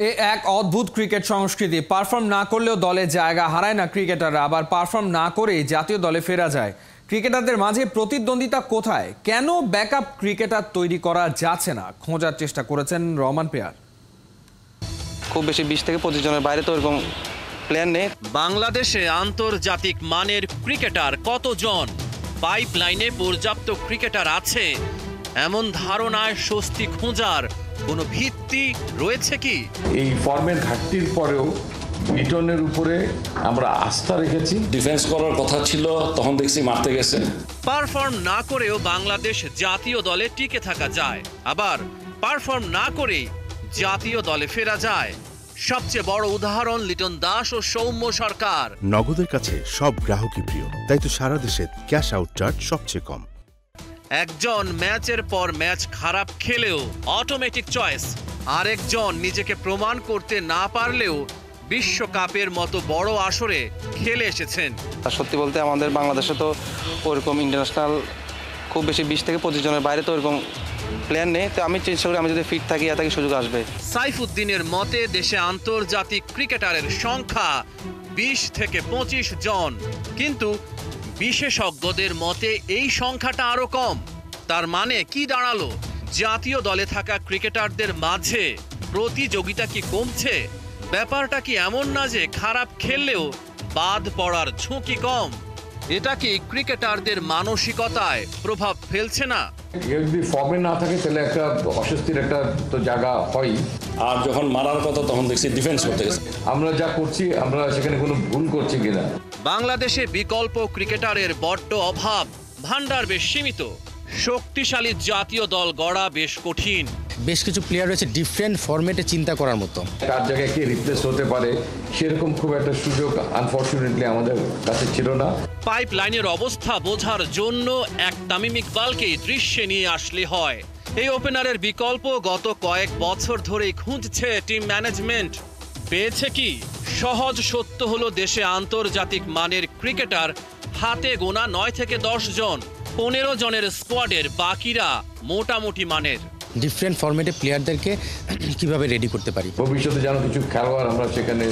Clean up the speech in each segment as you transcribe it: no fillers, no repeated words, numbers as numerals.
এ এক অদ্ভুত ক্রিকেট সংস্কৃতি। পারফর্ম না করলেও দলে জায়গা হারায় না ক্রিকেটাররা, আবার পারফর্ম না করেই জাতীয় দলে ফেরা যায়। ক্রিকেটারদের মাঝে প্রতিদ্বন্দ্বিতা কোথায়? কেন ব্যাকআপ ক্রিকেটার তৈরি করা যাচ্ছে না? খোঁজার চেষ্টা করেছেন রহমান পেয়ার। খুব বেশি 20 থেকে 25 জনের বাইরে তো এরকম প্লেয়ার নেই। বাংলাদেশে আন্তর্জাতিক মানের ক্রিকেটার কতজন? পাইপলাইনে পর্যাপ্ত ক্রিকেটার আছে এমন ধারণায় স্বস্তি খোঁজার কোনো ভিত্তি রয়েছে কি? এই ফর্মের ঘাটতির পরেও লিটনের উপরে আমরা আস্থা রেখেছি। ডিফেন্স করার কথা ছিল, তখন দেখছি মারতে গেছে। পারফর্ম না করেও বাংলাদেশ জাতীয় দলে টিকে থাকা যায়, আবার পারফর্ম না করেই জাতীয় দলে ফেরা যায়। সবচেয়ে বড় উদাহরণ লিটন দাস ও সৌম্য সরকার। নগদের কাছে সব গ্রাহকই প্রিয়, তাই তো সারা দেশে ক্যাশ আউট চার্জ সবচেয়ে কম। একজন ম্যাচের পর ম্যাচ খারাপ খেলেও অটোমেটিক চয়েস, আরেকজন নিজেকে প্রমাণ করতে না পারলেও বিশ্বকাপের মতো বড় আসরে খেলে এসেছেন। আর সত্যি বলতে আমাদের বাংলাদেশে তো ওরকম ইন্টারন্যাশনাল খুব বেশি 20 থেকে 25 জনের বাইরে তো এরকম প্লেয়ার নেই। তো আমি চেষ্টা করি, আমি যদি ফিট থাকি এত সুযোগ আসবে। সাইফুদ্দিনের মতে দেশে আন্তর্জাতিক ক্রিকেটারের সংখ্যা 20 থেকে 25 জন, কিন্তু বিশেষজ্ঞদের মতে এই সংখ্যাটা আরো কম। তার মানে কি দাঁড়ালো? জাতীয় দলে থাকা ক্রিকেটারদের মাঝে প্রতিযোগিতা কি কমছে? ব্যাপারটা কি এমন না যে খারাপ খেললেও বাদ পড়ার ঝুঁকি কম? এটা কি ক্রিকেটারদের মানসিকতায় প্রভাব ফেলছে না? যদি ফর্মে না থাকে তাহলে একটা অস্বস্তির একটা তো জায়গা হয়। আর যখন মারার কথা তখন দেখছি ডিফেন্স করতে গেছে। আমরা যা করছি, আমরা সেখানে কোনো ভুল করছি কিনা। বাংলাদেশে বিকল্প ক্রিকেটারের বড্ড অভাব, ভান্ডার বেশ সীমিত। শক্তিশালী জাতীয় দল গড়া বেশ কঠিন। বেশ কিছু প্লেয়ার রয়েছে ডিফারেন্ট ফরম্যাটে চিন্তা করার মতো। কার জায়গায় কে রিপ্লেস হতে পারে সেরকম খুব একটা সুযোগ আনফরচুনেটলি আমাদের কাছে ছিল না। পাইপলাইনের অবস্থা বোঝার জন্য এক তামিম ইকবালকেই দৃশ্যে নিয়ে আসলে হয়। এই ওপেনারের বিকল্প গত কয়েক বছর ধরেই খুঁজছে টিম ম্যানেজমেন্ট। পেয়েছে কি? সহজ সত্য হলো দেশে আন্তর্জাতিক মানের ক্রিকেটার হাতে গোনা 9 থেকে 10 জন। 15 জনের স্কোয়াডের বাকিরা মোটামুটি মানের। ডিফারেন্ট ফরম্যাটে প্লেয়ারদেরকে কিভাবে রেডি করতে পারি, ভবিষ্যতে যেন কিছু খেলোয়াড় আমরা সেখানে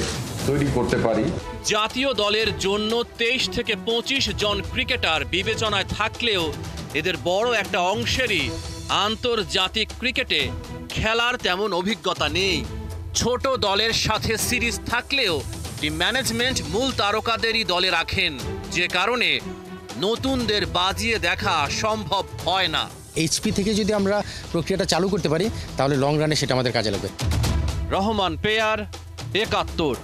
তৈরি করতে পারি। জাতীয় দলের জন্য 23 থেকে 25 জন ক্রিকেটার বিবেচনায় থাকলেও এদের বড় একটা অংশেরই আন্তর্জাতিক ক্রিকেটে খেলার তেমন অভিজ্ঞতা নেই। ছোট দলের সাথে সিরিজ থাকলেও টিম ম্যানেজমেন্ট মূল তারকাদেরই দলে রাখেন, যে কারণে নতুনদের বাজিয়ে দেখা সম্ভব হয় না। এইচপি থেকে যদি আমরা প্রক্রিয়াটা চালু করতে পারি তাহলে লং রানে সেটা আমাদের কাজে লাগবে। রহমান পেয়ার, ৭১।